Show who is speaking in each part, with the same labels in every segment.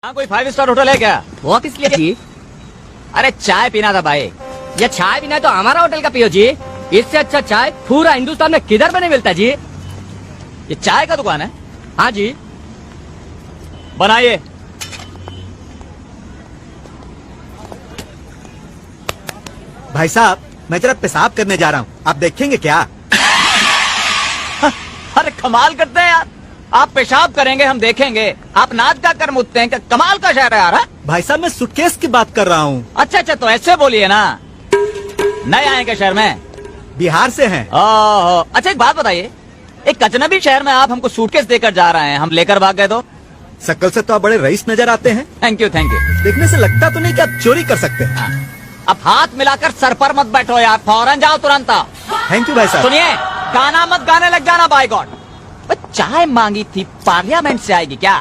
Speaker 1: हाँ, कोई 5 star hotel है क्या?
Speaker 2: वो किस लिए जी?
Speaker 1: अरे चाय पीना था भाई।
Speaker 2: ये चाय पीना है तो हमारा होटल का पियो जी। इससे अच्छा चाय पूरा हिंदुस्तान में किधर में नहीं मिलता जी।
Speaker 1: ये चाय का दुकान है?
Speaker 2: हाँ जी।
Speaker 1: बनाइए।
Speaker 3: भाई साहब, मैं जरा पेशाब करने जा रहा हूँ, आप देखेंगे क्या?
Speaker 1: अरे कमाल करते हैं यार, आप पेशाब करेंगे हम देखेंगे, आप नाच का कर मुझते हैं। कमाल का शहर है यार। हा?
Speaker 3: भाई साहब, मैं सूटकेस की बात कर रहा हूँ।
Speaker 1: अच्छा तो ऐसे बोलिए ना। नए आए क्या शहर में?
Speaker 3: बिहार से हैं।
Speaker 1: ओहो, अच्छा एक बात बताइए, एक अजनबी शहर में आप हमको सूटकेस देकर जा रहे हैं, हम लेकर भाग गए तो?
Speaker 3: शक्ल से तो आप बड़े रईस नजर आते हैं।
Speaker 1: Thank you.
Speaker 3: देखने से लगता तो नहीं कि आप चोरी कर सकते हैं।
Speaker 1: हाँ। अब हाथ मिलाकर सर पर मत बैठो यार, फौरन जाओ तुरंत आओ।
Speaker 3: थैंक यू भाई साहब।
Speaker 1: सुनिए, गाना मत गाने लग जाना बाय गॉड। चाय मांगी थी, पार्लियामेंट से आएगी क्या?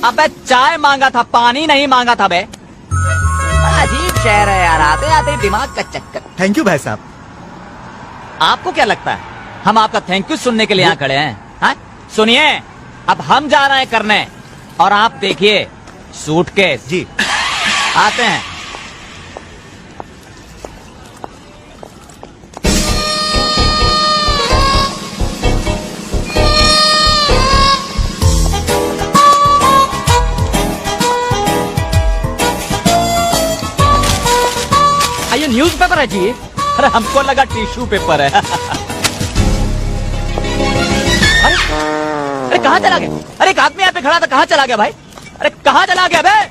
Speaker 1: अबे चाय मांगा था, पानी नहीं मांगा था बे। अजीब शहर है यार, आते आते दिमाग का चक्कर।
Speaker 3: थैंक यू भाई साहब।
Speaker 1: आपको क्या लगता है हम आपका थैंक यू सुनने के लिए यहाँ खड़े हैं? हाँ? सुनिए, अब हम जा रहे हैं करने, और आप देखिए सूटकेस
Speaker 3: जी
Speaker 1: आते हैं।
Speaker 2: ये न्यूज़पेपर है जी।
Speaker 1: अरे हमको लगा टिश्यू पेपर है। अरे कहाँ चला गया? अरे एक आदमी यहाँ पे खड़ा था, कहाँ चला गया भाई? अरे कहाँ चला गया बे?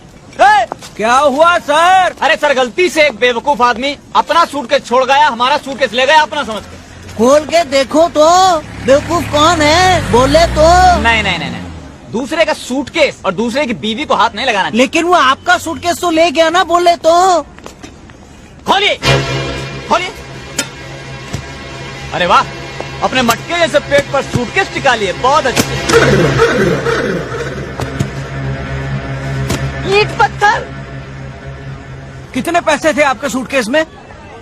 Speaker 2: क्या हुआ सर?
Speaker 1: अरे सर, गलती से एक बेवकूफ आदमी अपना सूटकेस छोड़ गया, हमारा सूटकेस ले गया अपना समझ के।
Speaker 4: खोल के देखो तो, बेवकूफ कौन है बोले तो।
Speaker 1: नहीं, दूसरे का सूटकेस और दूसरे की बीवी को हाथ नहीं लगाना।
Speaker 4: लेकिन वो आपका सूटकेस तो ले गया ना बोले तो।
Speaker 1: खोलिए। अरे वाह, अपने मटके जैसे पेट पर सूटकेस टिका लिए, बहुत अच्छे। ईंट पत्थर।
Speaker 4: कितने पैसे थे आपके सूटकेस में?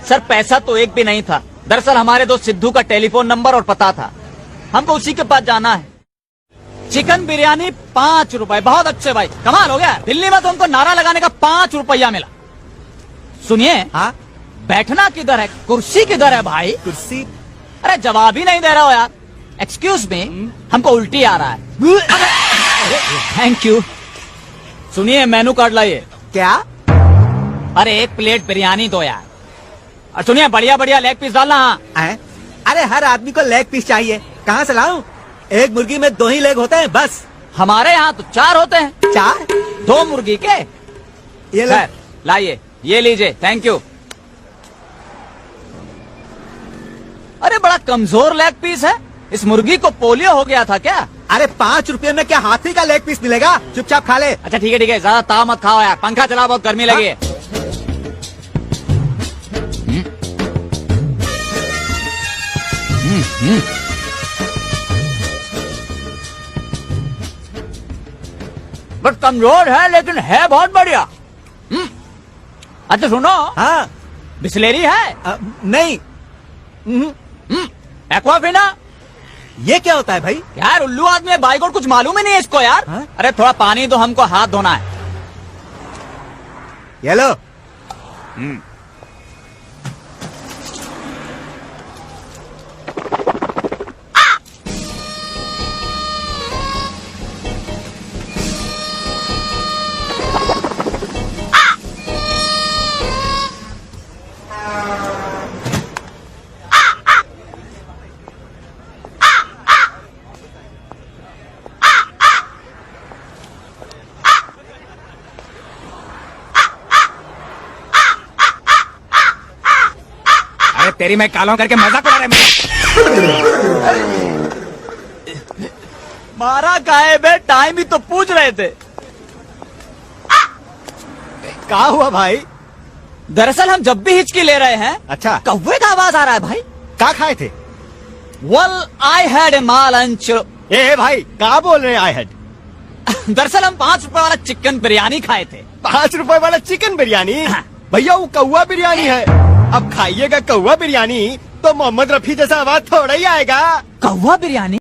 Speaker 1: सर पैसा तो एक भी नहीं था, दरअसल हमारे दोस्त सिद्धू का टेलीफोन नंबर और पता था, हमको उसी के पास जाना है। चिकन बिरयानी 5 रुपए, बहुत अच्छे भाई, कमाल हो गया। दिल्ली में तो हमको नारा लगाने का 5 रुपया मिला। सुनिए,
Speaker 3: हाँ,
Speaker 1: बैठना किधर है, कुर्सी किधर है भाई?
Speaker 3: कुर्सी।
Speaker 1: अरे जवाब ही नहीं दे रहा हो यार। एक्सक्यूज मी, हमको उल्टी आ रहा है। Thank you. सुनिए, मेनू कार्ड लाइए।
Speaker 3: क्या?
Speaker 1: अरे एक प्लेट बिरयानी दो यार। और सुनिए, बढ़िया लेग पीस डालना।
Speaker 3: हैं? अरे हर आदमी को लेग पीस चाहिए, कहाँ से लाऊं? एक मुर्गी में 2 ही लेग होते हैं बस।
Speaker 1: हमारे यहाँ तो 4 होते हैं।
Speaker 3: 4?
Speaker 1: 2 मुर्गी के।
Speaker 3: ये ले।
Speaker 1: खैर, लाइए, ये लीजिए, थैंक यू। अरे बड़ा कमजोर लेग पीस है, इस मुर्गी को पोलियो हो गया था क्या?
Speaker 3: अरे 5 रुपए में क्या हाथी का लेग पीस मिलेगा? चुपचाप खा ले।
Speaker 1: अच्छा ठीक है, ज्यादा ताव मत खाओ यार, पंखा चलाओ, बहुत गर्मी लगी है। बट कमजोर है लेकिन है बहुत बढ़िया। अच्छा सुनो,
Speaker 3: हाँ।
Speaker 1: बिस्लेरी है?
Speaker 3: नहीं।
Speaker 1: एक्वाफिना।
Speaker 3: ये क्या होता है भाई?
Speaker 1: यार उल्लू आदमी है, बाइक और कुछ मालूम ही नहीं है इसको यार।
Speaker 3: हाँ?
Speaker 1: अरे थोड़ा पानी दो, हमको हाथ धोना है।
Speaker 3: ये लो।
Speaker 1: तेरी मैं कालों करके मजाक उड़ा रहे मारा काहे बे, टाइम ही तो पूछ रहे थे।
Speaker 3: क्या हुआ भाई?
Speaker 1: दरअसल हम जब भी हिचकी ले रहे हैं,
Speaker 3: अच्छा,
Speaker 1: कौवे का आवाज आ रहा है भाई।
Speaker 3: क्या खाए थे?
Speaker 1: Well, I had a lunch।
Speaker 3: ए भाई, क्या बोल रहे हैं आई हैड?
Speaker 1: दरअसल हम 5 रुपए वाला चिकन बिरयानी खाए थे।
Speaker 3: 5 रुपए वाला चिकन बिरयानी?
Speaker 1: हाँ।
Speaker 3: भैया वो कौवा बिरयानी है। अब खाइएगा कौवा बिरयानी तो
Speaker 5: तो मोहम्मद रफी जैसा आवाज थोड़ा ही आएगा।
Speaker 1: कौवा बिरयानी